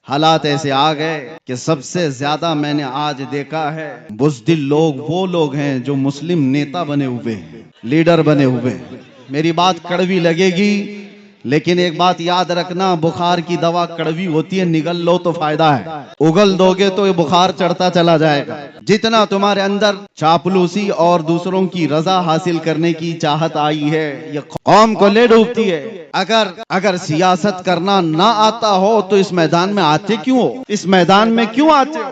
حالات ایسے آ گئے کہ سب سے زیادہ میں نے آج دیکھا ہے بزدل لوگ وہ لوگ ہیں جو مسلم نیتا بنے ہوئے ہیں، لیڈر بنے ہوئے ہیں۔ میری بات کڑوی لگے گی لیکن ایک بات یاد رکھنا، بخار کی دوا کڑوی ہوتی ہے، نگل لو تو فائدہ ہے، اگل دو گے تو یہ بخار چڑھتا چلا جائے گا۔ جتنا تمہارے اندر چاپلوسی اور دوسروں کی رضا حاصل کرنے کی چاہت آئی ہے، یہ قوم کو لے ڈوبتی ہے۔ اگر سیاست کرنا نہ آتا ہو تو اس میدان میں آتے کیوں ہو؟ اس میدان میں کیوں آتے ہو؟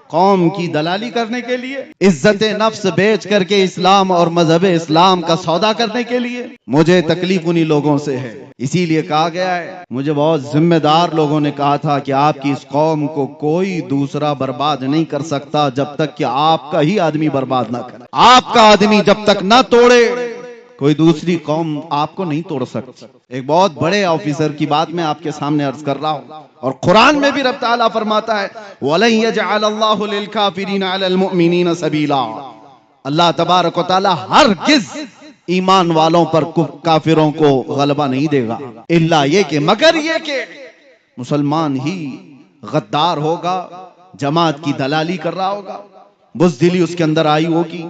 قوم کی دلالی کرنے کے لیے، عزت نفس بیچ کر کے اسلام اور مذہب اسلام کا سودا کرنے کے لیے؟ مجھے تکلیف انہی لوگوں سے ہے، اسی لیے کہا گیا ہے، مجھے بہت ذمہ دار لوگوں نے کہا تھا کہ آپ کی اس قوم کو کوئی دوسرا برباد نہیں کر سکتا جب تک کہ آپ کا ہی آدمی برباد نہ کرے۔ آپ کا آدمی جب تک نہ توڑے کوئی دوسری قوم آپ کو نہیں توڑ سکتی۔ ایک بہت بڑے آفیسر کی بات میں آپ کے سامنے عرض کر رہا ہوں، اور قرآن میں بھی رب تعالیٰ فرماتا ہے وَلَن يَجْعَلَ اللَّهُ لِلْكَافِرِينَ عَلَى الْمُؤْمِنِينَ سَبِيلًا۔ اللہ تبارک و تعالیٰ ہرگز ایمان والوں پر کافروں کو غلبہ نہیں دے گا، الا یہ کہ مگر یہ کہ مسلمان ہی غدار ہوگا، جماعت کی دلالی کر رہا ہوگا، بزدلی اس کے اندر آئی ہوگی،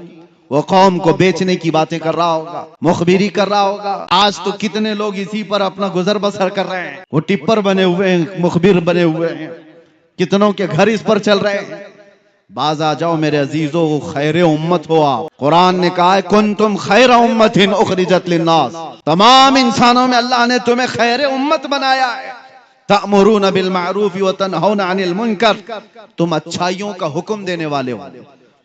وہ قوم کو بیچنے کی باتیں کر رہا ہوگا، مخبری کر رہا ہوگا۔ آج تو کتنے لوگ اسی پر اپنا گزر بسر کر رہے ہیں، وہ ٹپر بنے ہوئے ہیں، مخبر بنے ہوئے ہیں، کتنوں کے گھر اس پر چل رہے ہیں۔ باز آ جاؤ میرے عزیزو، خیر امت ہو آپ۔ قرآن نے کہا ہے کنتم خیر امت اخرجت للناس، تمام انسانوں میں اللہ نے تمہیں خیر امت بنایا ہے۔ تأمرون بالمعروف وتنہون عن المنکر، تم اچھائیوں کا حکم دینے والے ہو،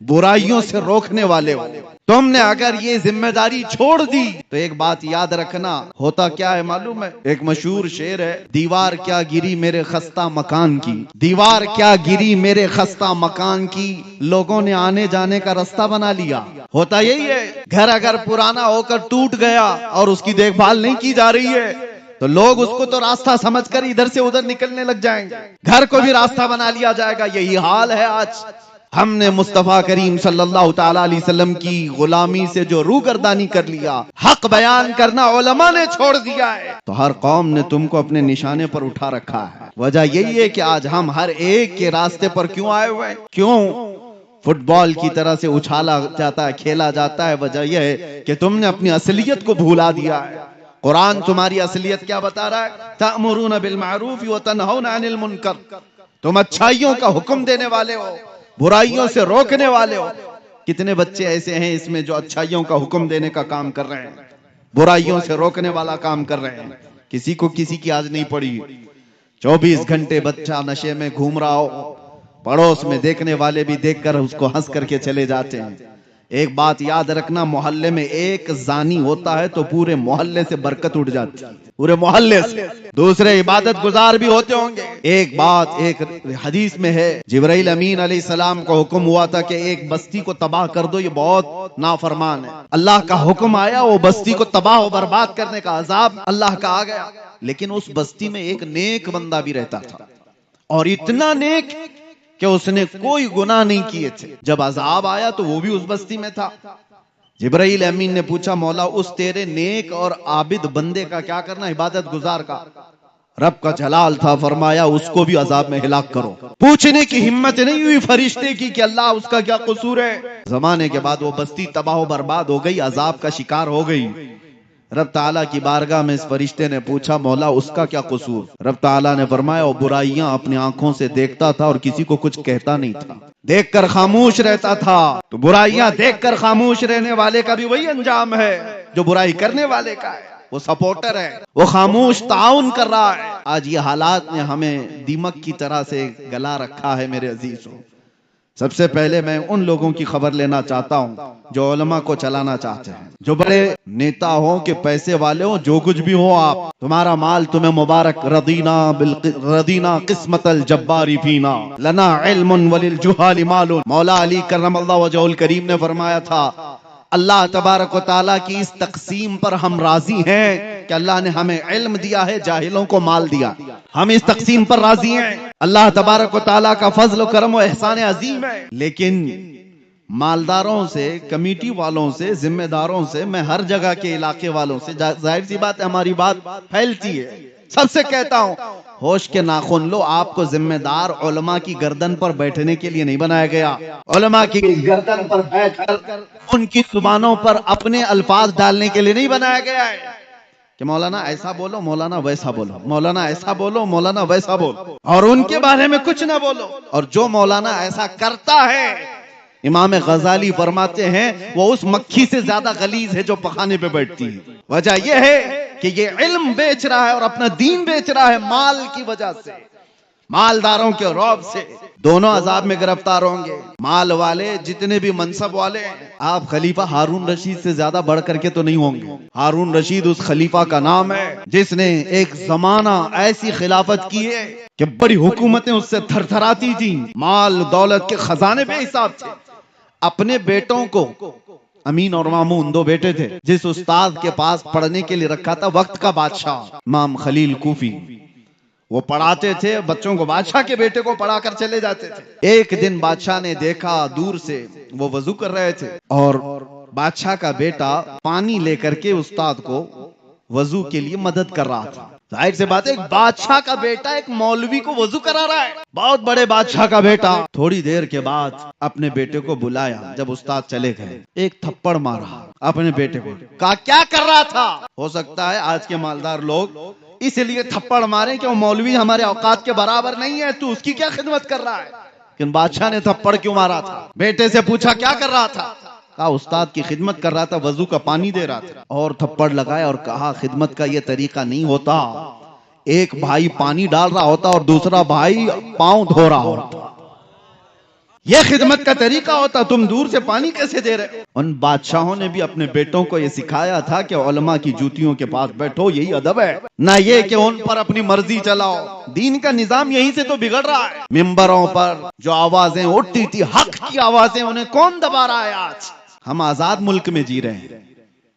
برائیوں سے روکنے والے ہو۔ تم نے اگر یہ ذمہ داری چھوڑ دی تو ایک بات یاد رکھنا، ہوتا کیا ہے معلوم ہے؟ ایک مشہور شعر ہے، دیوار کیا گری میرے خستہ مکان کی، دیوار کیا گری میرے خستہ مکان کی، لوگوں نے آنے جانے کا راستہ بنا لیا۔ ہوتا یہی ہے، گھر اگر پرانا ہو کر ٹوٹ گیا اور اس کی دیکھ بھال نہیں کی جا رہی ہے تو لوگ اس کو تو راستہ سمجھ کر ادھر سے ادھر نکلنے لگ جائیں گے، گھر کو بھی راستہ بنا لیا جائے گا۔ یہی حال ہے آج۔ ہم نے مصطفیٰ کریم صلی اللہ تعالیٰ علیہ وسلم کی غلامی سے جو روگردانی کر لیا، حق بیان کرنا علماء نے چھوڑ دیا ہے، تو ہر قوم نے تم کو اپنے نشانے پر اٹھا رکھا ہے۔ وجہ یہی ہے کہ آج ہم ہر ایک کے راستے پر کیوں آئے ہوئے ہیں؟ کیوں فٹ بال کی طرح سے اچھالا جاتا ہے، کھیلا جاتا ہے؟ وجہ یہ ہے کہ تم نے اپنی اصلیت کو بھولا دیا ہے۔ قرآن تمہاری اصلیت کیا بتا رہا ہے؟ تأمرون بالمعروف وتنہون عن المنکر، تم اچھائیوں کا حکم دینے والے ہو، برائیوں سے روکنے والے ہو۔ کتنے بچے ایسے ہیں اس میں جو اچھائیوں کا حکم دینے کا کام کر رہے ہیں، برائیوں سے روکنے والا کام کر رہے ہیں۔ کسی کو کسی کی آج نہیں پڑی، 24 گھنٹے بچہ نشے میں گھوم رہا ہو، پڑوس میں دیکھنے والے بھی دیکھ کر اس کو ہنس کر کے چلے جاتے ہیں۔ ایک بات یاد رکھنا، محلے میں ایک زانی ہوتا ہے تو پورے محلے سے برکت اٹھ جاتی ہے، پورے محلے سے۔ دوسرے عبادت گزار بھی ہوتے ہوں گے۔ ایک بات ایک حدیث میں ہے، جبرائیل امین علیہ السلام کو حکم ہوا تھا کہ ایک بستی کو تباہ کر دو، یہ بہت نافرمان ہے۔ اللہ کا حکم آیا، وہ بستی کو تباہ و برباد کرنے کا عذاب اللہ کا آ گیا، لیکن اس بستی میں ایک نیک بندہ بھی رہتا تھا، اور اتنا نیک کہ اس نے کوئی گناہ نہیں کیے تھے۔ جب عذاب آیا تو وہ بھی اس بستی میں تھا۔ جبرائیل امین نے پوچھا مولا اس تیرے نیک اور عابد بندے کا کیا کرنا، عبادت گزار کا؟ رب کا جلال تھا، فرمایا اس کو بھی عذاب میں ہلاک کرو۔ پوچھنے کی ہمت نہیں ہوئی فرشتے کی کہ اللہ اس کا کیا قصور ہے۔ زمانے کے بعد وہ بستی تباہ و برباد ہو گئی، عذاب کا شکار ہو گئی۔ رب تعالیٰ کی بارگاہ میں اس فرشتے نے پوچھا مولا اس کا کیا قصور؟ رب تعالیٰ نے فرمایا وہ برائیاں اپنی آنکھوں سے دیکھتا تھا اور کسی کو کچھ کہتا نہیں تھا، دیکھ کر خاموش رہتا تھا۔ تو برائیاں دیکھ کر خاموش رہنے والے کا بھی وہی انجام ہے جو برائی کرنے والے کا ہے، وہ سپورٹر ہے، وہ خاموش تعاون کر رہا ہے۔ آج یہ حالات نے ہمیں دیمک کی طرح سے گلا رکھا ہے میرے عزیزوں۔ سب سے پہلے میں ان لوگوں کی خبر لینا چاہتا ہوں جو علماء کو چلانا چاہتے ہیں، جو بڑے نیتا ہوں کہ پیسے والے ہوں، جو کچھ بھی ہو آپ، تمہارا مال تمہیں مبارک، رضینا قسمت الجبار فینا لنا علم وللجہال مال۔ مولا علی کرم اللہ وجہہ الکریم نے فرمایا تھا اللہ تبارک و تعالیٰ کی اس تقسیم پر ہم راضی ہیں کہ اللہ نے ہمیں علم دیا ہے، جاہلوں کو مال دیا، ہم اس تقسیم پر راضی ہیں۔ اللہ تبارک و تعالیٰ کا فضل و کرم و احسان عظیم ہے، لیکن مالداروں سے، کمیٹی والوں سے، ذمہ داروں سے، میں ہر جگہ کے علاقے والوں سے، ظاہر سی بات ہے ہماری بات پھیلتی ہے، سب سے کہتا ہوں ہوش کے ناخن لو، آپ کو ذمہ دار علماء کی گردن پر بیٹھنے کے لیے نہیں بنایا گیا، علماء کی گردن پر بیٹھ کر ان کی زبانوں پر اپنے الفاظ ڈالنے کے لیے نہیں بنایا گیا ہے کہ مولانا ایسا بولو، مولانا ویسا بولو، مولانا ایسا بولو، مولانا ویسا بولو، اور ان کے بارے میں کچھ نہ بولو۔ اور جو مولانا ایسا کرتا ہے، امام غزالی فرماتے ہیں وہ اس مکھی سے زیادہ غلیظ ہے جو پخانے پہ بیٹھتی ہے۔ وجہ یہ ہے کہ یہ علم بیچ رہا ہے اور اپنا دین بیچ رہا ہے مال کی وجہ سے، مالداروں کے رعب سے۔ دونوں عذاب میں گرفتار ہوں گے، مال والے جتنے بھی منصب والے ہیں۔ آپ خلیفہ ہارون رشید سے زیادہ بڑھ کر کے تو نہیں ہوں گے۔ ہارون رشید اس خلیفہ کا نام ہے جس نے ایک زمانہ ایسی خلافت کی ہے کہ بڑی حکومتیں اس سے تھر تھراتی تھیں، مال دولت کے خزانے بے حساب تھے۔ اپنے بیٹوں کو، امین اور مامون دو بیٹے تھے، جس استاد کے پاس پڑھنے کے لیے رکھا تھا وقت کا بادشاہ امام خلیل کوفی، وہ پڑھاتے تھے بچوں کو، بادشاہ کے بیٹے کو پڑھا کر چلے جاتے تھے۔ ایک دن بادشاہ نے دیکھا دور سے، وہ وضو کر رہے تھے اور بادشاہ کا بیٹا پانی لے کر کے استاد کو وضو کے لیے مدد کر رہا تھا۔ ظاہر سے بات ہے، ایک بادشاہ کا بیٹا ایک مولوی کو وضو کرا رہا ہے، بہت بڑے بادشاہ کا بیٹا۔ تھوڑی دیر کے بعد اپنے بیٹے کو بلایا، جب استاد چلے گئے ایک تھپڑ مارا اپنے بیٹے کو، کہا کیا کر رہا تھا؟ ہو سکتا ہے آج کے مالدار لوگ اس لیے تھپڑ مارے کہ وہ مولوی ہمارے اوقات کے برابر نہیں ہے، تو اس کی کیا خدمت کر رہا ہے؟ لیکن بادشاہ نے تھپڑ کیوں مارا تھا؟ بیٹے سے پوچھا کیا کر رہا تھا؟ کہا استاد کی خدمت کر رہا تھا، وضو کا پانی دے رہا تھا۔ اور تھپڑ لگائے اور کہا خدمت کا یہ طریقہ نہیں ہوتا، ایک بھائی پانی ڈال رہا ہوتا اور دوسرا بھائی پاؤں دھو رہا ہوتا، یہ خدمت کا طریقہ ہوتا، تم دور سے پانی کیسے دے رہے؟ ان بادشاہوں نے بھی اپنے بیٹوں کو یہ سکھایا تھا کہ علماء کی جوتیوں کے پاس بیٹھو، یہی ادب ہے، نہ یہ کہ ان پر اپنی مرضی چلاؤ۔ دین کا نظام یہیں سے تو بگڑ رہا ہے۔ ممبروں پر جو آوازیں اٹھتی تھی، حق کی آوازیں، انہیں کون دبا رہا ہے؟ آج ہم آزاد ملک میں جی رہے ہیں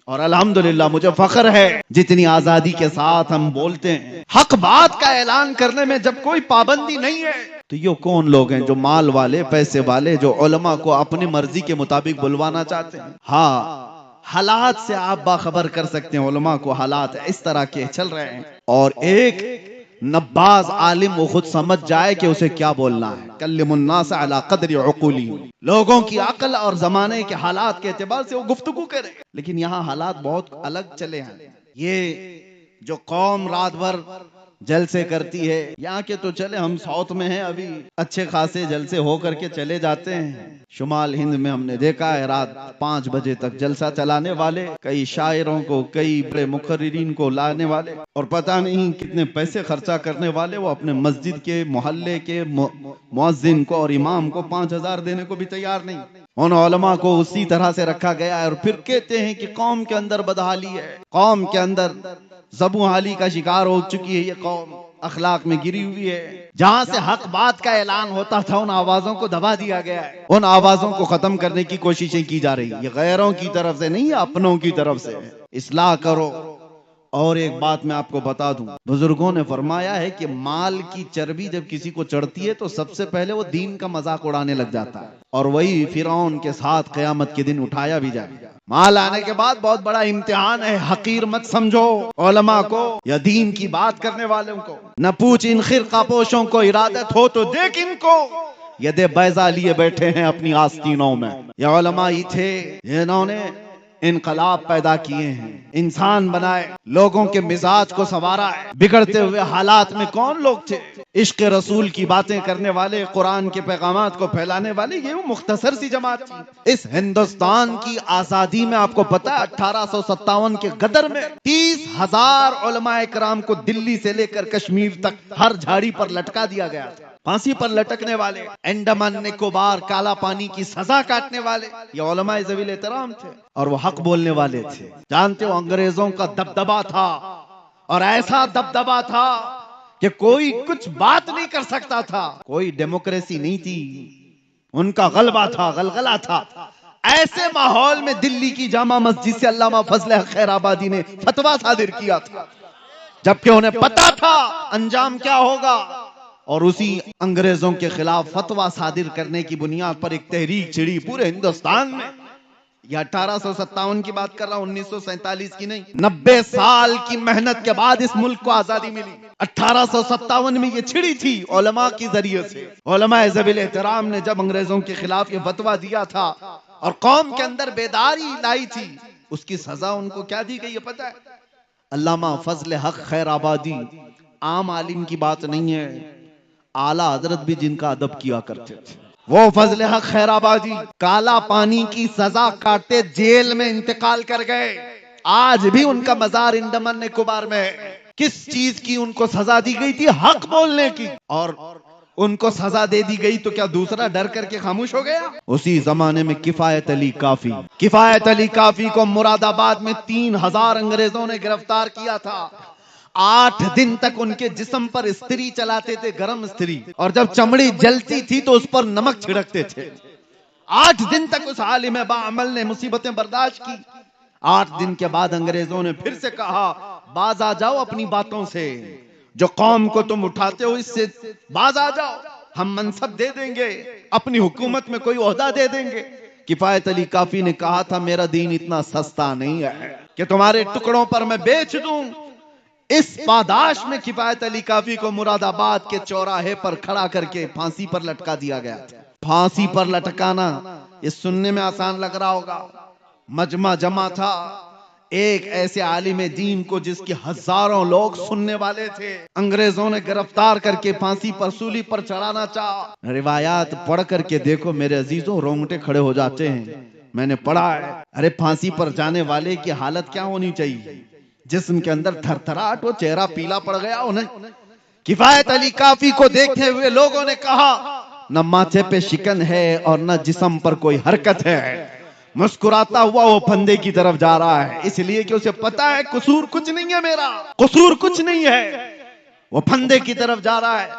اور الحمدللہ مجھے فخر ہے جتنی آزادی کے ساتھ ہم بولتے ہیں۔ حق بات کا اعلان کرنے میں جب کوئی پابندی نہیں ہے تو یہ کون لوگ ہیں جو مال والے، پیسے والے، جو علماء کو اپنی مرضی کے مطابق بلوانا چاہتے ہیں؟ ہاں، حالات سے آپ باخبر کر سکتے ہیں علماء کو، حالات اس طرح کے چل رہے ہیں، اور ایک نباز عالم وہ خود سمجھ جائے کہ اسے کیا بولنا ہے۔ کلم الناس علی قدر عقولہم، لوگوں کی عقل اور زمانے کے حالات کے اعتبار سے وہ گفتگو کرے۔ لیکن یہاں حالات بہت الگ چلے ہیں۔ یہ جو قوم رات بھر جلسے کرتی ہے، یہاں کے تو چلے، ہم ساؤتھ میں ہیں، ابھی اچھے خاصے جلسے ہو کر کے چلے جاتے ہیں۔ شمال ہند میں ہم نے دیکھا ہے رات 5 بجے تک جلسہ چلانے والے، کئی شاعروں کو، کئی بڑے مقررین کو لانے والے، اور پتہ نہیں کتنے پیسے خرچہ کرنے والے، وہ اپنے مسجد کے، محلے کے مؤذن کو اور امام کو 5000 دینے کو بھی تیار نہیں۔ ان علماء کو اسی طرح سے رکھا گیا ہے، اور پھر کہتے ہیں کہ قوم کے اندر بدحالی ہے، قوم کے اندر زبوں حالی کا شکار ہو چکی ہے، یہ قوم اخلاق میں گری ہوئی ہے۔ جہاں سے حق بات کا اعلان ہوتا تھا ان آوازوں کو دبا دیا گیا ہے، ان آوازوں کو ختم کرنے کی کوششیں کی جا رہی ہیں۔ یہ غیروں کی طرف سے نہیں، اپنوں کی طرف سے۔ اصلاح کرو۔ اور ایک بات میں آپ کو بتا دوں، بزرگوں نے فرمایا ہے کہ مال کی چربی جب کسی کو چڑھتی ہے تو سب سے پہلے وہ دین کا مذاق اڑانے لگ جاتا ہے، اور وہی فرعون کے ساتھ قیامت کے دن اٹھایا بھی جائے۔ مال آنے کے بعد بہت بڑا امتحان ہے، حقیر مت سمجھو علماء کو یا دین کی بات کرنے والوں کو۔ نہ پوچھ ان خرقہ پوشوں کو، ارادت ہو تو دیکھ ان کو، ید بیضا لیے بیٹھے ہیں اپنی آستینوں میں۔ یہ علماء ہی تھے جنہوں نے انقلاب پیدا کیے ہیں، انسان بنائے، لوگوں کے مزاج کو سنوارا ہے۔ بگڑتے ہوئے حالات میں کون لوگ تھے؟ عشق رسول کی باتیں کرنے والے، قرآن کے پیغامات کو پھیلانے والے، یہ وہ مختصر سی جماعت تھی۔ اس ہندوستان کی آزادی میں آپ کو پتا ہے 1857 کے غدر میں 30,000 علماء کرام کو دلی سے لے کر کشمیر تک ہر جھاڑی پر لٹکا دیا گیا تھا۔ پھانسی پر لٹکنے والے، انڈمان نکوبار کالا پانی کی سزا کاٹنے والے، یہ علماء ذویل احترام تھے، اور وہ حق بولنے والے تھے۔ جانتے ہو انگریزوں کا دبدبا تھا، اور ایسا دبدبا تھا کہ کوئی کچھ بات نہیں کر سکتا تھا، کوئی ڈیموکریسی نہیں تھی، ان کا غلبہ تھا، غلغلہ تھا۔ ایسے ماحول میں دلی کی جامع مسجد سے علامہ فضل حق خیر آبادی نے فتویٰ صادر کیا تھا، جبکہ انہیں پتا تھا انجام کیا ہوگا، اور اسی انگریزوں کے خلاف فتویٰ صادر کرنے کی بنیاد پر ایک تحریک چھڑی پورے ہندوستان میں۔ یہ 1857 کی بات کر رہا ہوں، 1947 کی نہیں۔ 90 سال کی محنت کے بعد اس ملک کو آزادی ملی۔ 1857 میں یہ چھڑی تھی علماء کی ذریعے سے۔ علماء ذوی احترام نے جب انگریزوں کے خلاف یہ فتویٰ دیا تھا اور قوم کے اندر بیداری لائی تھی، اس کی سزا ان کو کیا دی گئی ہے پتہ ہے؟ علامہ فضل حق خیر آبادی، عام عالم کی بات نہیں ہے، اعلیٰ حضرت بھی جن کا ادب کیا کرتے تھے، وہ فضل حق خیر آبادی کالا پانی کی سزا کاٹتے جیل میں انتقال کر گئے۔ آج بھی ان کا مزار انڈمان نکوبار میں ہے۔ کس چیز کی ان کو سزا دی گئی تھی؟ حق بولنے کی۔ اور ان کو سزا دے دی گئی تو کیا دوسرا ڈر کر کے خاموش ہو گیا؟ اسی زمانے میں کفایت علی کافی، کفایت علی کافی کو مراد آباد میں 3000 انگریزوں نے گرفتار کیا تھا۔ 8 دن تک ان کے جسم پر استری چلاتے تھے، گرم استری، اور جب چمڑی جلتی تھی تو اس پر نمک چھڑکتے تھے۔ 8 دن تک اس عالم باعمل نے مصیبتیں برداشت کی۔ 8 دن کے بعد انگریزوں نے پھر سے کہا باز آ جاؤ اپنی باتوں سے، جو قوم کو تم اٹھاتے ہو اس سے باز آ جاؤ، ہم منصب دے دیں گے، اپنی حکومت میں کوئی عہدہ دے دیں گے۔ کفایت علی کافی نے کہا تھا میرا دین اتنا سستا نہیں ہے کہ تمہارے ٹکڑوں پر میں بیچ دوں۔ اس پاداش میں کفایت علی کافی کو مراد آباد کے چوراہے پر کھڑا کر کے پھانسی پر لٹکا دیا گیا تھا۔ پھانسی پر لٹکانا یہ سننے میں آسان لگ رہا ہوگا، مجمع جمع تھا ایک ایسے عالم دین کو جس کی ہزاروں لوگ سننے والے تھے، انگریزوں نے گرفتار کر کے پھانسی پر سولی پر چڑھانا چاہا۔ روایات پڑھ کر کے دیکھو میرے عزیزوں، رونگٹے کھڑے ہو جاتے ہیں۔ میں نے پڑھا ہے، ارے پھانسی پر جانے والے کی حالت کیا ہونی چاہیے؟ جسم کے اندر تھر تھراہٹ ہو، چہرہ پیلا پڑ گیا انہیں۔ کفایت علی کافی کو دیکھتے ہوئے لوگوں نے کہا نہ ماتھے پہ شکن ہے اور نہ جسم پر کوئی حرکت ہے۔ مسکراتا ہوا وہ پھندے کی طرف جا رہا ہے، اس لیے کہ اسے پتا ہے قصور کچھ نہیں ہے، میرا قصور کچھ نہیں ہے۔ وہ پھندے کی طرف جا رہا ہے۔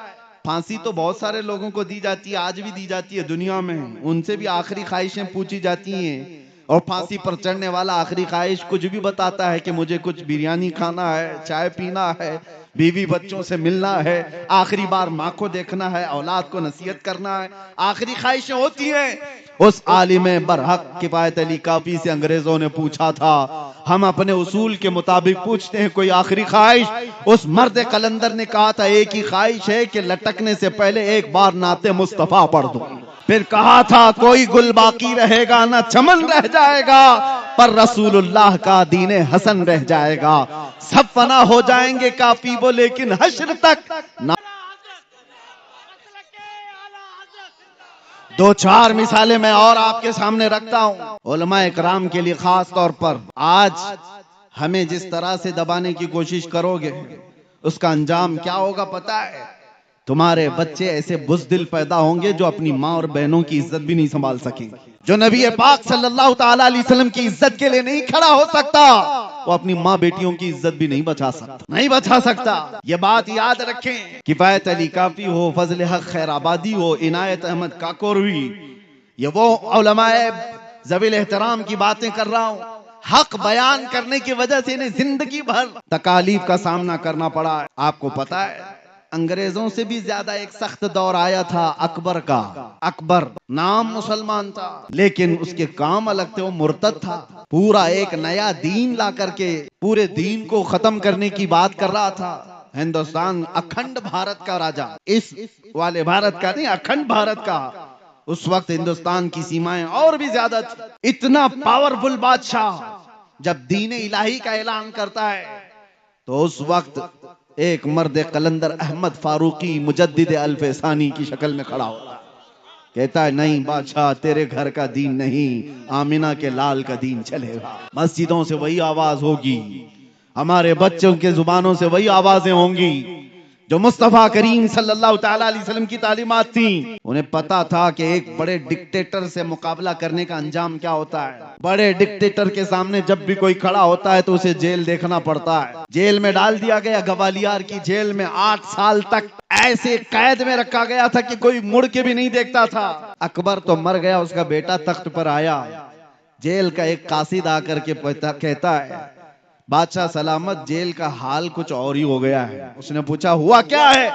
پھانسی تو بہت سارے لوگوں کو دی جاتی ہے، آج بھی دی جاتی ہے دنیا میں، ان سے بھی آخری خواہشیں پوچھی جاتی ہیں، اور پھانسی پر چڑھنے والا آخری خواہش کچھ بھی بتاتا ہے کہ مجھے کچھ بریانی کھانا ہے، چائے پینا ہے، بیوی بچوں سے ملنا ہے، آخری بار ماں کو دیکھنا ہے، اولاد کو نصیحت کرنا ہے، آخری خواہشیں ہوتی ہیں۔ اس عالم برحق کفایت علی کافی سے انگریزوں نے پوچھا تھا، ہم اپنے اصول کے مطابق پوچھتے ہیں کوئی آخری خواہش؟ اس مرد قلندر نے کہا تھا ایک ہی خواہش ہے کہ لٹکنے سے پہلے ایک بار نعت مصطفیٰ پڑھ دوں۔ پھر کہا تھا کوئی گل باقی رہے گا نہ چمن رہ جائے گا، پر رسول اللہ کا دین حسن رہ جائے گا۔ سب فنا ہو جائیں گے کافی وہ لیکن حشر تک نہ۔ 2-4 مثالیں میں اور آپ کے سامنے رکھتا ہوں علماء اکرام کے لیے خاص طور پر۔ آج ہمیں جس طرح سے دبانے کی کوشش کرو گے اس کا انجام کیا ہوگا پتہ ہے؟ تمہارے بچے ایسے بزدل پیدا ہوں گے جو اپنی ماں اور بہنوں کی عزت بھی نہیں سنبھال سکیں، جو نبی پاک صلی اللہ تعالیٰ علیہ وسلم کی عزت کے لیے نہیں کھڑا ہو سکتا، وہ اپنی ماں بیٹیوں کی عزت بھی نہیں بچا سکتا۔ یہ بات یاد رکھیں، کفایت علی کافی ہو، فضل حق خیر آبادی ہو، عنایت احمد کاکوروی، یہ وہ علماء ذوی احترام کی باتیں کر رہا ہوں۔ حق بیان کرنے کی وجہ سے انہیں زندگی بھر تکالیف کا سامنا کرنا پڑا ہے۔ آپ کو پتا ہے انگریزوں سے بھی زیادہ ایک سخت دور آیا تھا اکبر کا۔ اکبر نام مسلمان تھا لیکن اس کے کام الگ تھے، وہ مرتد تھا، پورا ایک نیا دین لا کر کے پورے دین کو ختم کرنے کی بات کر رہا تھا۔ ہندوستان اکھنڈ بھارت کا راجا، اس والے بھارت کا نہیں، اکھنڈ بھارت کا۔ اس وقت ہندوستان کی سیمائیں اور بھی زیادہ تھی۔ اتنا پاورفل بادشاہ جب دین الہی کا اعلان کرتا ہے تو اس وقت ایک مرد قلندر احمد فاروقی مجدد الف ثانی کی شکل میں کھڑا ہوتا ہے، کہتا ہے نہیں بادشاہ تیرے گھر کا دین نہیں، آمینہ کے لال کا دین چلے گا۔ مسجدوں سے وہی آواز ہوگی، ہمارے بچوں کے زبانوں سے وہی آوازیں ہوں گی جو مصطفیٰ کریم صلی اللہ تعالیٰ علیہ وسلم کی تعلیمات تھیں۔ انہیں پتا تھا کہ ایک بڑے ڈکٹیٹر سے مقابلہ کرنے کا انجام کیا ہوتا ہے۔ بڑے ڈکٹیٹر کے سامنے جب بھی کوئی کھڑا ہوتا ہے تو اسے جیل دیکھنا پڑتا ہے۔ جیل میں ڈال دیا گیا، گوالیار کی جیل میں 8 سال تک ایسے قید میں رکھا گیا تھا کہ کوئی مڑ کے بھی نہیں دیکھتا تھا۔ اکبر تو مر گیا، اس کا بیٹا تخت پر آیا۔ جیل کا ایک قاصد آ کر کے کہتا ہے بادشاہ سلامت، جیل کا حال کچھ اور ہی ہو گیا ہے۔ اس نے پوچھا ہوا کیا ہے؟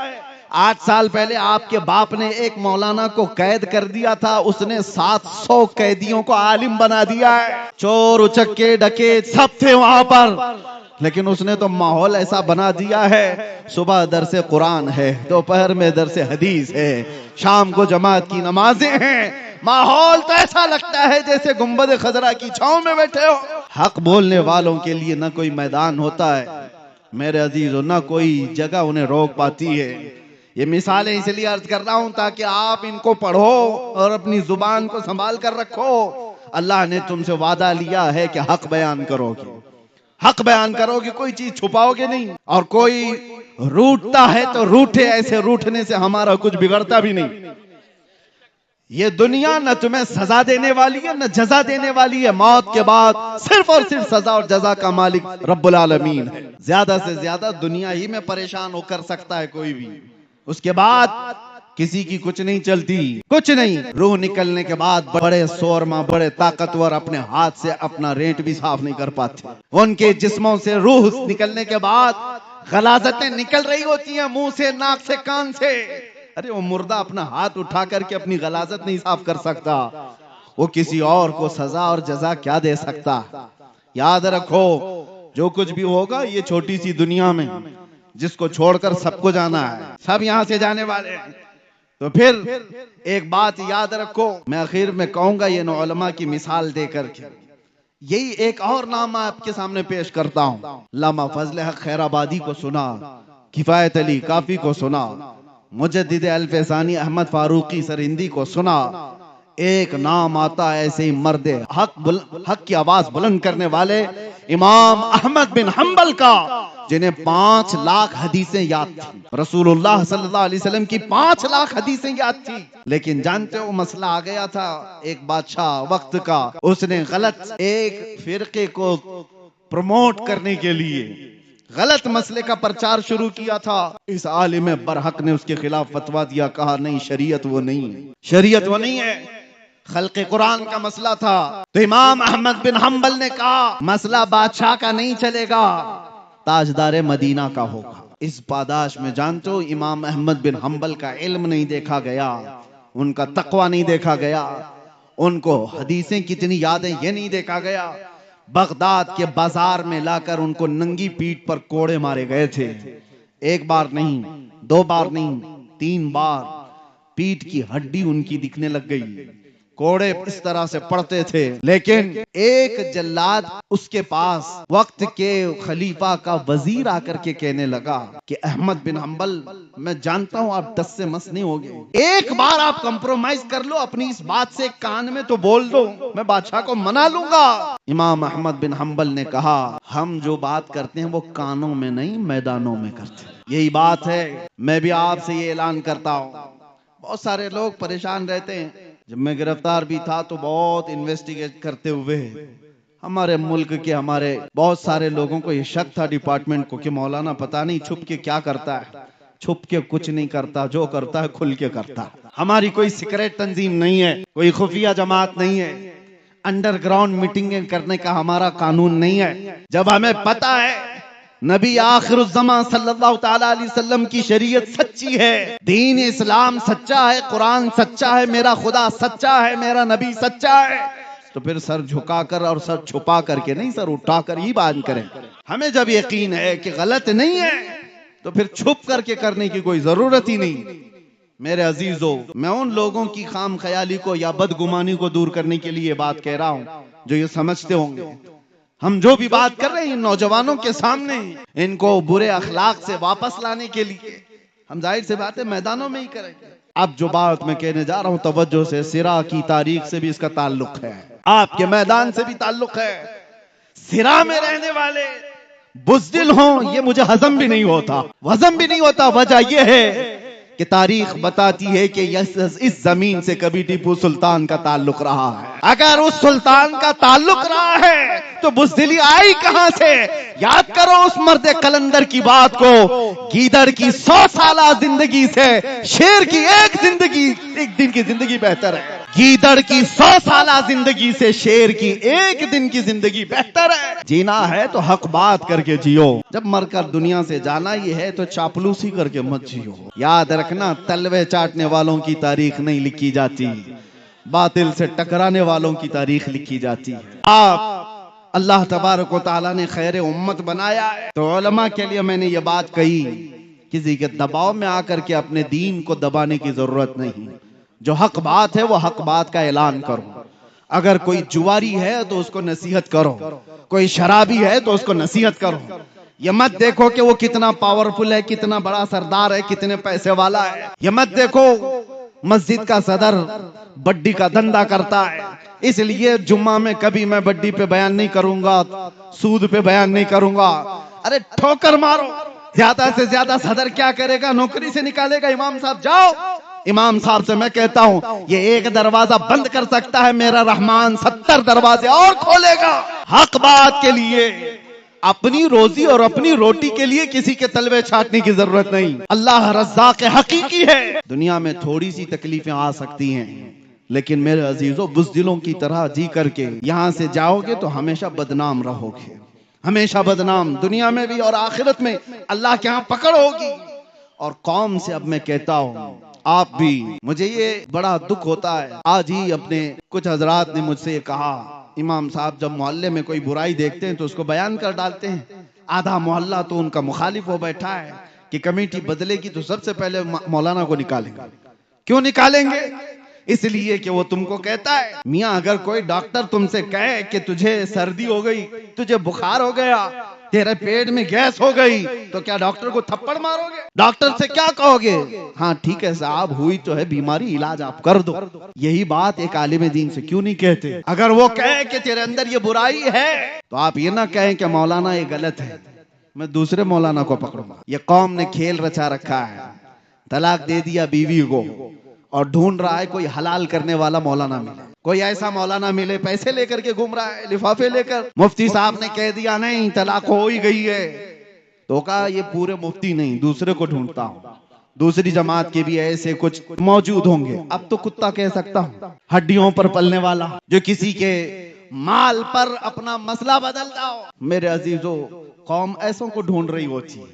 8 سال پہلے آپ کے باپ نے ایک مولانا کو قید کر دیا تھا، اس نے 700 قیدیوں کو عالم بنا دیا ہے. چور اچکے ڈکیت سب تھے وہاں پر، لیکن اس نے تو ماحول ایسا بنا دیا ہے. صبح درس قرآن ہے، دوپہر میں درس حدیث ہے، شام کو جماعت کی نمازیں ہیں. ماحول تو ایسا لگتا ہے جیسے گنبد خضرا کی چھاؤں میں بیٹھے ہو. حق بولنے والوں کے لیے نہ کوئی میدان ہوتا ہے میرے عزیزو، نہ کوئی جگہ انہیں روک پاتی ہے. یہ مثالیں اس لیے عرض کر رہا ہوں تاکہ آپ ان کو پڑھو اور اپنی زبان کو سنبھال کر رکھو. اللہ نے تم سے وعدہ لیا ہے کہ حق بیان کرو گے، حق بیان کرو گے، کوئی چیز چھپاؤ گے نہیں. اور کوئی روٹتا ہے تو روٹے، ایسے روٹنے سے ہمارا کچھ بگڑتا بھی نہیں. یہ دنیا نہ تمہیں سزا دینے والی ہے نہ جزا دینے والی ہے. موت کے بعد صرف اور صرف سزا اور جزا کا مالک رب العالمین ہے. زیادہ سے زیادہ دنیا ہی میں پریشان ہو کر سکتا ہے کوئی بھی، اس کے بعد کسی کی کچھ نہیں چلتی، کچھ نہیں. روح نکلنے کے بعد بڑے سورما، بڑے طاقتور اپنے ہاتھ سے اپنا رینٹ بھی صاف نہیں کر پاتے. ان کے جسموں سے روح نکلنے کے بعد غلاظتیں نکل رہی ہوتی ہیں منہ سے، ناک سے، کان سے. ارے وہ مردہ اپنا ہاتھ اٹھا کر کے اپنی غلاظت نہیں صاف کر سکتا، وہ کسی اور کو سزا اور جزا کیا دے سکتا. یاد رکھو جو کچھ بھی ہوگا یہ چھوٹی سی دنیا میں، جس کو چھوڑ کر سب کو جانا ہے، سب یہاں سے جانے والے ہیں. تو پھر ایک بات یاد رکھو، میں آخر میں کہوں گا یہ علماء کی مثال دے کر کے یہی ایک اور نام آپ کے سامنے پیش کرتا ہوں. علامہ فضل حق خیر آبادی کو سنا، کفایت علی کافی کو سنا، مجدد الفسانی احمد فاروقی سرہندی کو سنا. ایک نام آتا ہے ایسے ہی مرد حق کی آواز بلند کرنے والے امام احمد بن حنبل کا، جنہیں 5 لاکھ حدیثیں یاد تھی. رسول اللہ صلی اللہ علیہ وسلم کی 5 لاکھ حدیثیں یاد تھی. لیکن جانتے ہو مسئلہ آ گیا تھا ایک بادشاہ وقت کا، اس نے غلط ایک فرقے کو پروموٹ کرنے کے لیے غلط مسئلے کا پرچار شروع کیا تھا. اس عالم برحق نے اس کے خلاف فتویٰ دیا، کہا نہیں شریعت وہ نہیں ہے، شریعت وہ نہیں ہے، خلق قرآن کا مسئلہ تھا. تو امام احمد بن حنبل نے کہا مسئلہ بادشاہ کا نہیں چلے گا، تاجدار مدینہ کا ہوگا. اس پاداش میں جانتے ہو امام احمد بن حنبل کا علم نہیں دیکھا گیا، ان کا تقوی نہیں دیکھا گیا، ان کو حدیثیں کتنی یادیں یہ نہیں دیکھا گیا. بغداد کے بازار میں لا کر ان کو ننگی پیٹھ پر کوڑے مارے گئے تھے. 1 بار نہیں، 2 بار نہیں، 3 بار پیٹھ کی ہڈی ان کی دکھنے لگ گئی، کوڑے اس طرح سے پڑتے تھے. لیکن ایک جلاد اس کے پاس وقت کے خلیفہ کا وزیر آ کر کے کہنے لگا کہ احمد بن حنبل میں جانتا ہوں آپ 10 سے مس نہیں ہوگے، ایک بار آپ کمپرومائز کر لو اپنی اس بات سے، کان میں تو بول دو، میں بادشاہ کو منا لوں گا. امام احمد بن حنبل نے کہا ہم جو بات کرتے ہیں وہ کانوں میں نہیں میدانوں میں کرتے ہیں. یہی بات ہے. میں بھی آپ سے یہ اعلان کرتا ہوں، بہت سارے لوگ پریشان رہتے ہیں. جب میں گرفتار بھی تھا تو بہت انویسٹیگیٹ کرتے ہوئے ہمارے ملک کے ہمارے بہت سارے لوگوں کو یہ شک تھا ڈپارٹمنٹ کو کہ مولانا پتہ نہیں چھپ کے کیا کرتا ہے. چھپ کے کچھ نہیں کرتا، جو کرتا ہے کھل کے کرتا ہے. ہماری کوئی سیکریٹ تنظیم نہیں ہے، کوئی خفیہ جماعت نہیں ہے، انڈر گراؤنڈ میٹنگیں کرنے کا ہمارا قانون نہیں ہے. جب ہمیں پتا ہے نبی آخر الزمان صلی اللہ تعالیٰ علیہ وسلم کی شریعت سچی ہے، دین اسلام سچا ہے، قرآن سچا ہے، میرا خدا سچا ہے، میرا نبی سچا ہے، تو پھر سر جھکا کر اور سر چھپا کر کے نہیں، سر اٹھا کر ہی بات کریں. ہمیں جب یقین ہے کہ غلط نہیں ہے تو پھر چھپ کر کے کرنے کی کوئی ضرورت ہی نہیں. میرے عزیزو، میں ان لوگوں کی خام خیالی کو یا بدگمانی کو دور کرنے کے لیے بات کہہ رہا ہوں جو یہ سمجھتے ہوں گے ہم جو بھی بات کر رہے ہیں نوجوانوں کے سامنے، ان کو برے اخلاق سے واپس لانے کے لیے ہم ظاہر سے بات ہے میدانوں میں ہی کریں گے. اب جو بات میں کہنے جا رہا ہوں توجہ سے، سرا کی تاریخ سے بھی اس کا تعلق ہے، آپ کے میدان سے بھی تعلق ہے. سرا میں رہنے والے بزدل ہوں یہ مجھے ہضم بھی نہیں ہوتا، ہضم بھی نہیں ہوتا. وجہ یہ ہے کہ تاریخ بتاتی ہے کہ اس زمین سے کبھی ٹیپو سلطان کا تعلق رہا ہے. اگر اس سلطان کا تعلق رہا ہے تو بزدلی آئی کہاں سے؟ یاد کرو اس مرد قلندر کی بات کو، گیدڑ کی 100 سالہ زندگی سے شیر کی ایک دن کی کی زندگی بہتر ہے. گیدڑ کی 100 سالہ زندگی سے شیر کی 1 دن کی زندگی بہتر ہے. جینا ہے تو حق بات کر کے جیو. جب مر کر دنیا سے جانا ہی ہے تو چاپلوسی کر کے مت جیو. یاد رکھنا تلوے چاٹنے والوں کی تاریخ نہیں لکھی جاتی، باطل سے ٹکرانے والوں کی تاریخ لکھی جاتی ہے. آپ اللہ تبارک و تعالیٰ نے خیر امت بنایا ہے تو علماء کے لیے میں نے یہ بات کہی، کسی کے دباؤ میں آ کر کے اپنے دین کو دبانے کی ضرورت نہیں. جو حق بات ہے وہ حق بات کا اعلان کرو. اگر کوئی جواری ہے تو اس کو نصیحت کرو، کوئی شرابی ہے تو اس کو نصیحت کرو. یہ مت دیکھو کہ وہ کتنا پاورفل ہے، کتنا بڑا سردار ہے، کتنے پیسے والا ہے. یہ مت دیکھو مسجد کا صدر بڈی کا دھندا کرتا ہے اس لیے جمعہ میں کبھی میں بڈی پہ بیان نہیں کروں گا، سود پہ بیان نہیں کروں گا. ارے ٹھوکر مارو. زیادہ سے زیادہ صدر کیا کرے گا؟ نوکری سے نکالے گا. امام صاحب جاؤ. امام صاحب سے میں کہتا ہوں یہ ایک دروازہ بند کر سکتا ہے، میرا رحمان 70 دروازے اور کھولے گا. حق بات کے لیے، اپنی روزی اور اپنی روٹی کے لیے کسی کے تلوے چھاٹنے کی ضرورت نہیں. اللہ رزاق حقیقی ہے. دنیا میں تھوڑی سی تکلیفیں آ سکتی ہیں لیکن میرے عزیزوں بزدلوں کی طرح جی کر کے یہاں سے جاؤ گے تو ہمیشہ بدنام رہو گے، ہمیشہ بدنام، دنیا میں بھی اور آخرت میں اللہ کے ہاں پکڑ ہوگی. اور قوم سے اب میں کہتا ہوں آپ بھی، مجھے یہ بڑا دکھ ہوتا ہے. آج ہی اپنے کچھ حضرات نے مجھ سے یہ کہا امام صاحب جب محلے میں کوئی برائی دیکھتے ہیں تو اس کو بیان کر ڈالتے ہیں. آدھا محلہ تو ان کا مخالف ہو بیٹھا ہے کہ کمیٹی بدلے گی تو سب سے پہلے مولانا کو نکالیں گے. کیوں نکالیں گے؟ اس لیے کہ وہ تم کو کہتا ہے میاں اگر کوئی ڈاکٹر تم سے کہے کہ تجھے سردی ہو گئی، تجھے بخار ہو گیا، تیرے پیٹ میں گیس ہو گئی، تو کیا ڈاکٹر کو تھپڑ مارو گے؟ ڈاکٹر سے کیا کہو گے؟ ہاں ٹھیک ہے صاحب ہوئی تو ہے بیماری، علاج آپ کر دو. یہی بات ایک عالم دین سے کیوں نہیں کہتے؟ اگر وہ کہے کہ تیرے اندر یہ برائی ہے تو آپ یہ نہ کہیں کہ مولانا یہ غلط ہے، میں دوسرے مولانا کو پکڑوں گا. یہ قوم نے کھیل رچا رکھا ہے، طلاق دے دیا بیوی کو اور ڈھونڈ رہا ہے کوئی حلال کرنے والا مولانا ملے. کوئی ایسا مولانا ملے، پیسے لے کر کے گھوم رہا ہے لفافے لے کر. مفتی صاحب نے کہہ دیا نہیں طلاق ہو ہی گئی ہے تو کہا یہ پورے مفتی نہیں، دوسرے کو ڈھونڈتا ہوں. دوسری جماعت کے بھی ایسے کچھ موجود ہوں گے. اب تو کتا کہہ سکتا ہوں، ہڈیوں پر پلنے والا جو کسی کے مال پر اپنا مسئلہ بدلتا ہو. میرے عزیزو قوم ایسوں کو ڈھونڈ رہی ہوتی ہے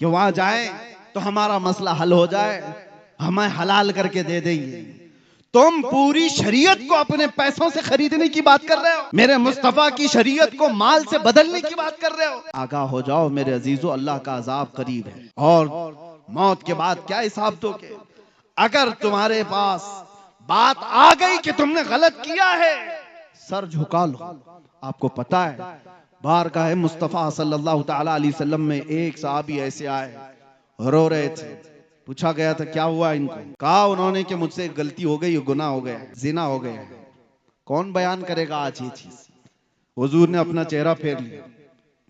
کہ وہاں جائیں تو ہمارا مسئلہ حل ہو جائے، ہمیں حلال کر کے دے دیں گے. تم پوری شریعت کو اپنے پیسوں سے خریدنے کی بات کر رہے ہو، میرے مصطفیٰ کی شریعت کو مال سے بدلنے کی بات کر رہے ہو. آگاہ ہو جاؤ میرے عزیزو، اللہ کا عذاب قریب ہے اور موت کے بعد کیا حساب دو گے؟ اگر تمہارے پاس بات آ گئی کہ تم نے غلط کیا ہے، سر جھکا لو. آپ کو پتا ہے بارگاہ مصطفیٰ صلی اللہ تعالی علیہ وسلم میں ایک صحابی ایسے آئے، رو رہے تھے. پوچھا گیا تھا کیا ہوا ان کو؟ کہا انہوں نے کہ مجھ سے غلطی ہو گئی، گناہ ہو گیا، زنا ہو گیا. کون بیان کرے گا آج یہ چیز؟ حضور نے اپنا چہرہ پھیر لیا،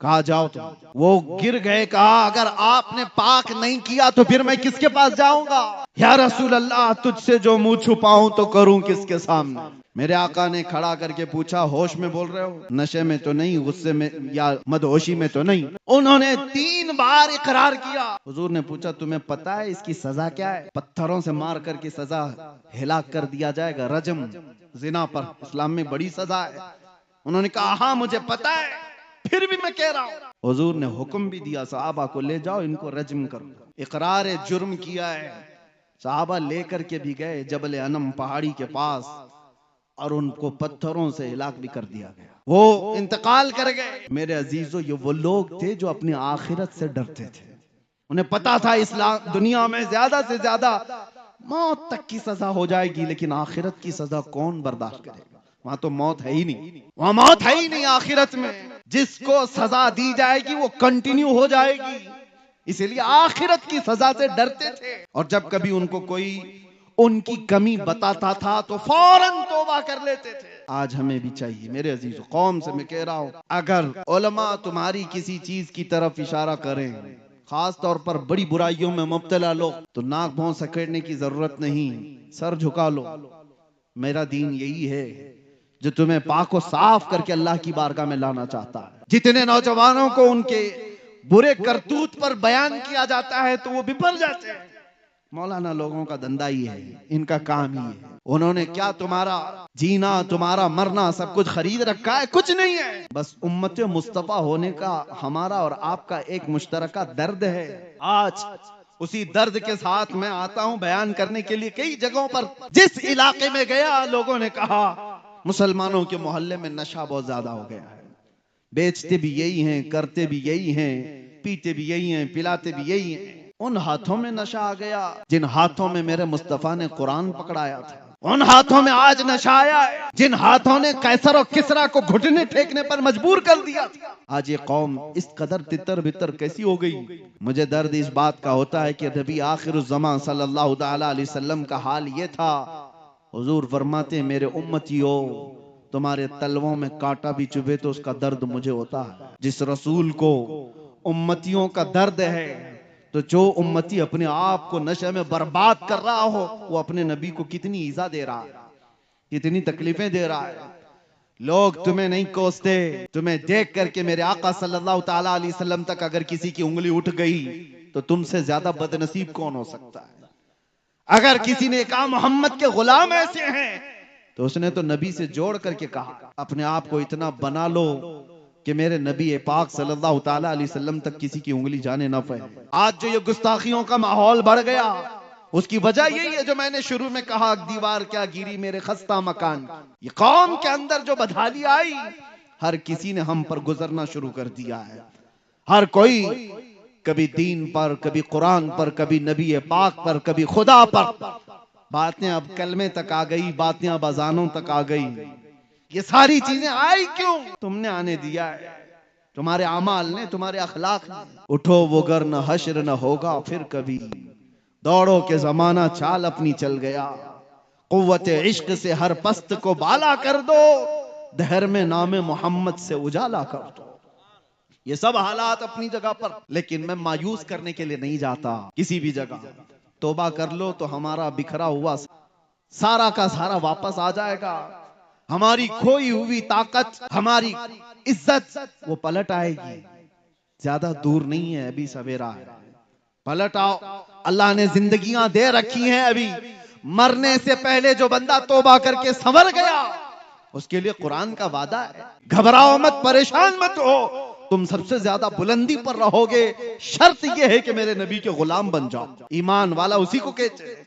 کہا جاؤ تم. وہ گر گئے، کہا اگر آپ نے پاک نہیں کیا تو پھر میں کس کے پاس جاؤں گا؟ یا رسول اللہ تجھ سے جو منہ چھپاؤں تو کروں کس کے سامنے؟ میرے آقا نے کھڑا کر کے پوچھا ہوش میں بول رہے ہو؟ نشے میں تو نہیں، غصے میں یا مدہوشی میں تو نہیں؟ انہوں نے 3 بار اقرار کیا. حضور نے پوچھا تمہیں پتا ہے اس کی سزا کیا ہے؟ پتھروں سے مار کر کے سزا ہلاک کر دیا جائے گا، رجم. زنا پر اسلام میں بڑی سزا ہے. انہوں نے کہا ہاں مجھے پتا ہے، پھر بھی میں کہہ رہا ہوں. حضور نے حکم بھی دیا صحابہ کو لے جاؤ ان کو رجم کرو. اقرار جرم کیا ہے. صحابہ لے کر کے بھی گئے جبل انم پہاڑی کے پاس اور ان کو پتھروں سے ہلاک بھی کر دیا گیا. وہ انتقال کر گئے. میرے عزیزو یہ وہ لوگ تھے جو اپنی آخرت سے ڈرتے تھے. انہیں پتا تھا اسلام دنیا میں زیادہ سے زیادہ موت تک کی سزا ہو جائے گی لیکن آخرت کی سزا کون برداشت کرے گا؟ وہاں تو موت ہے ہی نہیں، وہاں موت ہے ہی نہیں. آخرت میں جس کو سزا دی جائے گی وہ کنٹینیو ہو جائے گی، اسی لیے آخرت کی سزا سے ڈرتے تھے. اور جب کبھی ان کو کوئی ان کی کمی بتاتا تھا تو فوراً توبہ کر لیتے تھے. آج ہمیں بھی چاہیے میرے عزیز قوم سے میں کہہ رہا ہوں، اگر علماء تمہاری کسی چیز کی طرف اشارہ کریں، خاص طور پر بڑی برائیوں میں مبتلا لوگ، تو ناک بھون سکیڑنے کی ضرورت نہیں، سر جھکا لو. میرا دین یہی ہے جو تمہیں پاک و صاف کر کے اللہ کی بارگاہ میں لانا چاہتا ہے. جتنے نوجوانوں کو ان کے برے کرتوت پر بیان کیا جاتا ہے تو وہ بپر جاتے ہیں. مولانا لوگوں کا دھندا ہی ہے، ان کا کام ہی ہے۔ انہوں نے کیا تمہارا جینا تمہارا مرنا سب کچھ خرید رکھا ہے؟ کچھ نہیں ہے، بس امت مصطفیٰ ہونے کا ہمارا اور آپ کا ایک مشترکہ درد ہے۔ آج اسی درد کے ساتھ میں آتا ہوں بیان کرنے کے لیے کئی جگہوں پر۔ جس علاقے میں گیا لوگوں نے کہا مسلمانوں کے محلے میں نشہ بہت زیادہ ہو گیا ہے، بیچتے بھی یہی ہیں، کرتے بھی یہی ہیں، پیتے بھی یہی ہیں، پلاتے بھی یہی ہیں۔ ان ہاتھوں میں نشہ آ گیا جن ہاتھوں میں میرے مصطفیٰ نے قرآن پکڑایا تھا، ان ہاتھوں میں آج نشہ آیا ہے جن ہاتھوں نے قیصر و کسریٰ کو گھٹنے ٹیکنے پر مجبور کر دیا تھا۔ آج یہ قوم اس قدر تتر بتر کیسی ہو گئی؟ مجھے درد اس بات کا ہوتا ہے کہ نبی آخر الزمان صلی اللہ تعالیٰ علیہ وسلم کا حال یہ تھا۔ حضور فرماتے ہیں میرے امتیو تمہارے تلووں میں کانٹا بھی چبھے تو اس کا درد مجھے ہوتا ہے۔ جس رسول کو امتیوں کا درد ہے تو جو امتی اپنے آپ کو نشے میں برباد کر رہا ہو وہ اپنے نبی کو کتنی ایذا دے رہا ہے، کتنی تکلیفیں دے رہا ہے۔ لوگ تمہیں نہیں کوستے، تمہیں دیکھ کر کے میرے آقا صلی اللہ تعالیٰ علیہ وسلم تک اگر کسی کی انگلی اٹھ گئی تو تم سے زیادہ بدنصیب کون ہو سکتا ہے؟ اگر کسی نے کہا محمد کے غلام ایسے ہیں تو اس نے تو نبی سے جوڑ کر کے کہا اپنے آپ کو اتنا بنا لو کہ میرے نبی پاک صلی اللہ تعالیٰ علیہ وسلم تک کسی کی انگلی جانے نہ پائے۔ آج جو یہ گستاخیوں کا ماحول بڑھ گیا اس کی وجہ یہی ہے جو میں نے شروع میں کہا، دیوار کیا گیری میرے خستہ مکان۔ یہ قوم کے اندر جو بدحالی آئی ہر کسی نے ہم پر گزرنا شروع کر دیا ہے۔ ہر کوئی کبھی دین پر، کبھی قرآن پر، کبھی نبی پاک پر، کبھی خدا پر۔ باتیں اب کلمے تک آ گئی، باتیں اب اذانوں تک آ گئی۔ یہ ساری چیزیں آئی کیوں؟ تم نے آنے دیا ہے، تمہارے اعمال نے، تمہارے اخلاق نے۔ اٹھو وہ گر نہ حشر نہ ہوگا پھر کبھی، دوڑو کہ زمانہ چال اپنی چل گیا۔ قوت عشق سے ہر پست کو بالا کر دو، دہر میں نام محمد سے اجالا کر دو۔ یہ سب حالات اپنی جگہ پر، لیکن میں مایوس کرنے کے لیے نہیں جاتا کسی بھی جگہ۔ توبہ کر لو تو ہمارا بکھرا ہوا سارا کا سارا واپس آ جائے گا۔ ہماری کھوئی ہوئی طاقت، ہماری عزت وہ پلٹ آئے گی۔ زیادہ دور نہیں ہے، ابھی سویرا ہے، پلٹ آؤ۔ اللہ نے زندگیاں دے رکھی ہیں، ابھی مرنے سے پہلے جو بندہ توبہ کر کے سنور گیا اس کے لیے قرآن کا وعدہ ہے، گھبراؤ مت، پریشان مت ہو، تم سب سے زیادہ بلندی پر رہو گے، شرط یہ ہے کہ میرے نبی کے غلام بن جاؤ۔ ایمان والا اسی کو کہتے ہیں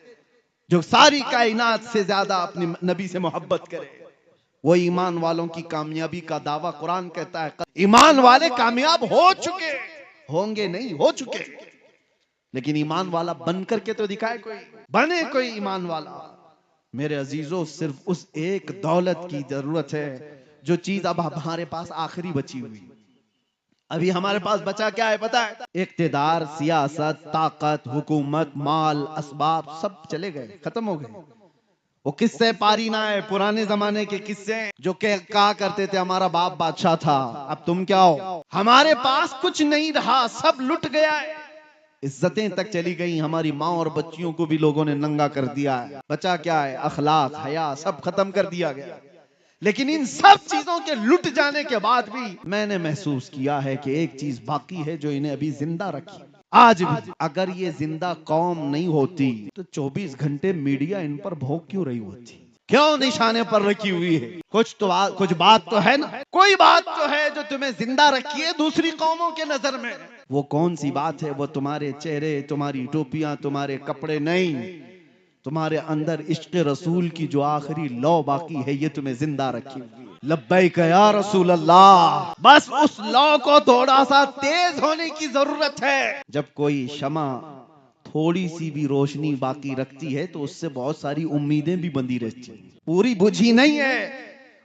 جو ساری کائنات سے زیادہ اپنے نبی سے محبت کرے۔ وہ ایمان والوں کی کامیابی کا دعویٰ قرآن کہتا ہے، ایمان والے کامیاب ہو چکے، ہوں گے نہیں، ہو چکے۔ لیکن ایمان والا بن کر کے تو دکھائے کوئی، بنے کوئی ایمان والا۔ میرے عزیزوں صرف اس ایک دولت کی ضرورت ہے جو چیز اب ہمارے پاس آخری بچی ہوئی۔ ابھی ہمارے پاس بچا کیا ہے پتہ ہے؟ اقتدار، سیاست، طاقت، حکومت، مال، اسباب سب چلے گئے، ختم ہو گئے۔ وہ قصے پاری نہ ہے، پرانے زمانے کے قصے جو کہ کہا کرتے تھے ہمارا باپ بادشاہ تھا، اب تم کیا ہو؟ ہمارے پاس کچھ نہیں رہا، سب لٹ گیا ہے۔ عزتیں تک چلی گئی، ہماری ماں اور بچیوں کو بھی لوگوں نے ننگا کر دیا ہے۔ بچا کیا ہے؟ اخلاق، حیا سب ختم کر دیا گیا۔ لیکن ان سب چیزوں کے لٹ جانے کے بعد بھی میں نے محسوس کیا ہے کہ ایک چیز باقی ہے جو انہیں ابھی زندہ رکھی۔ آج بھی اگر یہ زندہ قوم نہیں ہوتی تو 24 گھنٹے میڈیا ان پر بھوک کیوں رہی ہوتی؟ کیوں نشانے پر رکھی ہوئی ہے؟ کچھ بات تو ہے نا، کوئی بات تو ہے جو تمہیں زندہ رکھی ہے دوسری قوموں کے نظر میں۔ وہ کون سی بات ہے؟ وہ تمہارے چہرے، تمہاری ٹوپیاں، تمہارے کپڑے نہیں، تمہارے اندر عشق رسول کی جو آخری لو باقی ہے یہ تمہیں زندہ رکھی۔ لبیک یا رسول اللہ، بس اس لو کو تھوڑا سا تیز ہونے کی ضرورت ہے۔ جب کوئی شمع تھوڑی سی بھی روشنی باقی رکھتی ہے تو اس سے بہت ساری امیدیں بھی بندھی رہتی ہیں۔ پوری بجھی نہیں ہے،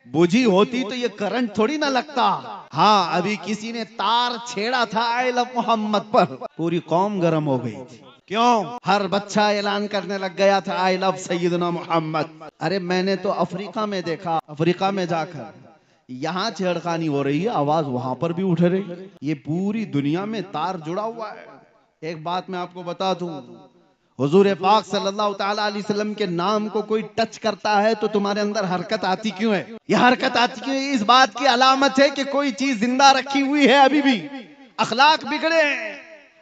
بجھی ہوتی تو یہ کرنٹ تھوڑی نہ لگتا۔ ہاں ابھی کسی نے تار چھیڑا تھا آئی لو محمد پر، پوری قوم گرم ہو گئی تھی۔ کیوں؟ ہر بچہ اعلان کرنے لگ گیا تھا آئی لو سیدنا محمد۔ ارے میں نے تو افریقہ میں دیکھا، افریقہ میں جا کر یہاں چھیڑخانی ہو رہی ہے، آواز وہاں پر بھی اٹھ رہی۔ یہ پوری دنیا میں تار جڑا ہوا ہے۔ ایک بات میں آپ کو بتا دوں، حضور پاک صلی اللہ تعالیٰ علیہ وسلم کے نام کو کوئی ٹچ کرتا ہے تو تمہارے اندر حرکت آتی کیوں ہے؟ یہ حرکت آتی کیوں ہے؟ اس بات کی علامت ہے کہ کوئی چیز زندہ رکھی ہوئی ہے ابھی بھی۔ اخلاق بگڑے ہیں،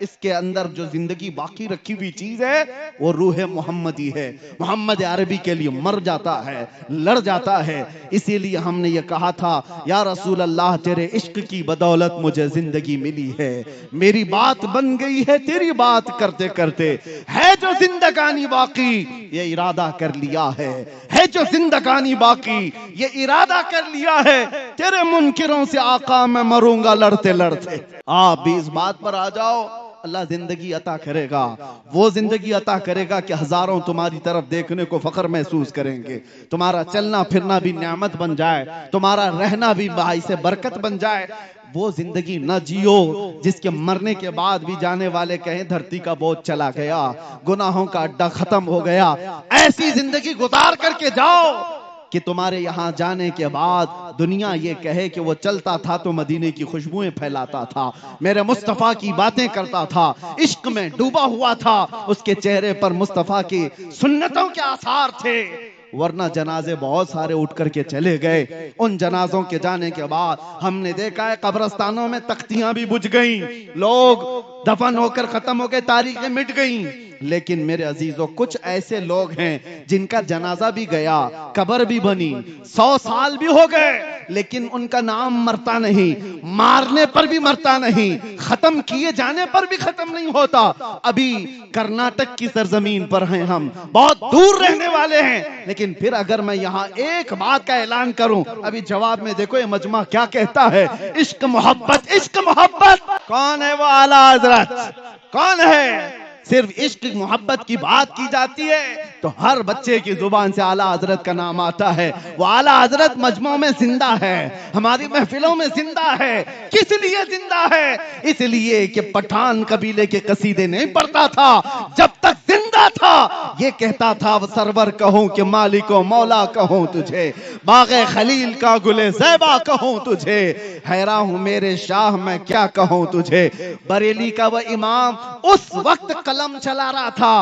اس کے اندر جو زندگی باقی رکھی ہوئی چیز ہے وہ روح محمدی ہے. محمد عربی کے لیے مر جاتا ہے, لڑ جاتا ہے. اسی لیے ہم نے یہ کہا تھا یا رسول اللہ تیرے عشق کی بدولت مجھے زندگی ملی ہے, میری بات بن گئی ہے تیری بات کرتے کرتے. ہے جو زندگانی باقی یہ ارادہ کر لیا ہے جو زندگانی باقی یہ ارادہ کر لیا ہے, تیرے منکروں سے آقا میں مروں گا لڑتے لڑتے. آپ بھی اس بات پر آ جاؤ, اللہ زندگی عطا کرے گا, وہ زندگی عطا کرے گا کہ ہزاروں تمہاری طرف دیکھنے کو فخر محسوس کریں گے, تمہارا چلنا پھرنا بھی نعمت بن جائے, تمہارا رہنا بھی باعث برکت بن جائے. وہ زندگی نہ جیو جس کے مرنے کے بعد بھی جانے والے کہیں دھرتی کا بوجھ چلا گیا, گناہوں کا اڈا ختم ہو گیا. ایسی زندگی گزار کر کے جاؤ کہ تمہارے یہاں جانے کے بعد دنیا یہ کہے کہ وہ چلتا تھا تو مدینے کی خوشبوئیں پھیلاتا تھا, میرے مصطفیٰ کی باتیں کرتا تھا, عشق میں ڈوبا ہوا تھا, اس کے چہرے پر مصطفیٰ کی سنتوں کے آثار تھے. ورنہ جنازے بہت سارے اٹھ کر کے چلے گئے. ان جنازوں کے جانے کے بعد ہم نے دیکھا ہے قبرستانوں میں تختیاں بھی بجھ گئیں, لوگ دفن ہو کر ختم ہو گئے, تاریخیں مٹ گئیں. لیکن میرے عزیزوں کچھ ایسے لوگ ہیں جن کا جنازہ بھی گیا, قبر بھی بنی, 100 سال بھی ہو گئے, لیکن ان کا نام مرتا نہیں, مارنے پر بھی مرتا نہیں, ختم کیے جانے پر بھی ختم نہیں ہوتا. ابھی کرناٹک کی سرزمین پر ہیں ہم, بہت دور رہنے والے ہیں, لیکن پھر اگر میں یہاں ایک بات کا اعلان کروں, ابھی جواب میں دیکھو یہ مجمع کیا کہتا ہے, عشق محبت عشق محبت. کون ہے وہ اعلیٰ حضرت, کون ہے؟ صرف عشق محبت کی بات کی جاتی ہے تو ہر بچے کی زبان سے اعلیٰ حضرت کا نام آتا ہے. وہ اعلیٰ حضرت مجمعوں میں زندہ ہے, ہماری محفلوں میں زندہ ہے. کس لیے زندہ ہے؟ اس لیے کہ پٹھان قبیلے کے قصیدے نہیں پڑھتا تھا, جب تک زندہ تھا یہ کہتا تھا وہ سرور کہوں کہ مالک و مولا کہوں تجھے, باغ خلیل کا گل زیبا کہوں تجھے, حیران ہوں میرے شاہ میں کیا کہوں تجھے. بریلی کا وہ امام اس وقت قلم چلا رہا تھا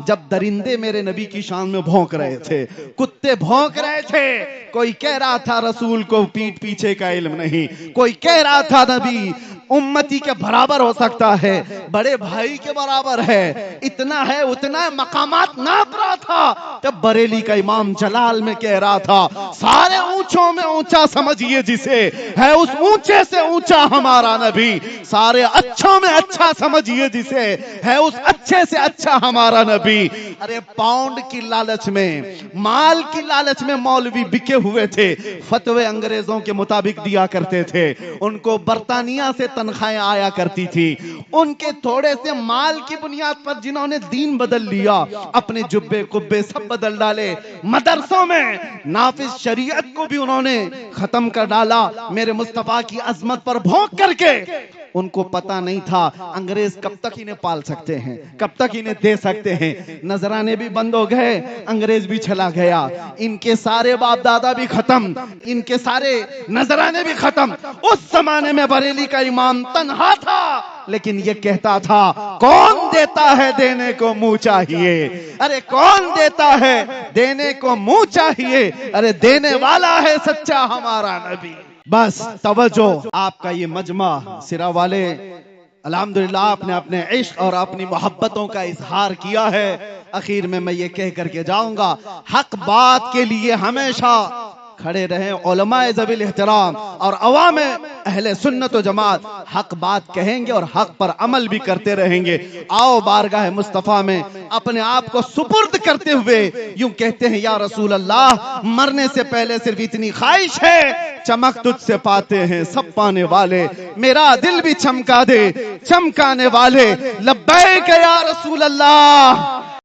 جب درندے میرے نبی کی شان میں بھونک رہے تھے, کتے بھونک رہے تھے. کوئی کہہ رہا تھا رسول کو پیٹ پیچھے کا علم نہیں, کوئی کہہ رہا تھا نبی امتی کے برابر ہو سکتا ہے, بڑے بھائی کے برابر ہے, اتنا ہے اتنا ہے, مقامات ناپ رہا تھا. جب بریلی کا امام جلال میں کہہ رہا تھا سارے اونچوں میں اونچا سمجھیے جسے, ہے اس اونچے سے اونچا ہمارا نبی, سارے اچھوں میں اچھا سمجھیے جسے, ہے اس اچھے سے اچھا ہمارا نبی. ارے پاؤنڈ کی لالچ میں, مال کی لالچ میں مولوی بکے ہوئے تھے, فتوے انگریزوں کے مطابق دیا کرتے تھے, ان کو برطانیہ سے تنخواہیں آیا کرتی تھی. ان کے تھوڑے سے مال کی بنیاد پر جنہوں نے دین بدل لیا, اپنے جبے قبے سب بدل ڈالے, مدرسوں میں نافذ شریعت کو بھی انہوں نے ختم کر ڈالا میرے مصطفیٰ کی عظمت پر بھونک کر کے. ان کو پتا نہیں تھا انگریز کب تک انہیں پال سکتے ہیں, کب تک انہیں دے سکتے ہیں. نذرانے بھی بند ہو گئے, انگریز بھی چلا گیا, ان کے سارے باپ دادا بھی ختم, ان کے سارے نذرانے بھی ختم. اس زمانے میں بریلی کا امام تنہا تھا, لیکن یہ کہتا تھا کون دیتا ہے دینے کو منہ چاہیے, ارے کون دیتا ہے دینے کو منہ چاہیے, ارے دینے والا ہے سچا ہمارا نبی. بس توجہ, آپ کا یہ مجمع سرا والے الحمدللہ آپ نے اپنے عشق اور اپنی محبتوں کا اظہار کیا ہے. اخیر میں یہ کہہ کر کے جاؤں گا, حق بات کے لیے ہمیشہ کھڑے رہیں علماء ذوی الاحترام اور عوام اہل سنت و جماعت, حق بات کہیں گے اور حق پر عمل بھی کرتے رہیں گے. آؤ بارگاہ مصطفیٰ میں اپنے آپ کو سپرد کرتے ہوئے یوں کہتے ہیں یا رسول اللہ, مرنے سے پہلے صرف اتنی خواہش ہے, چمک تجھ سے پاتے ہیں سب پانے والے, میرا دل بھی چمکا دے چمکانے والے, لبیک یا رسول اللہ.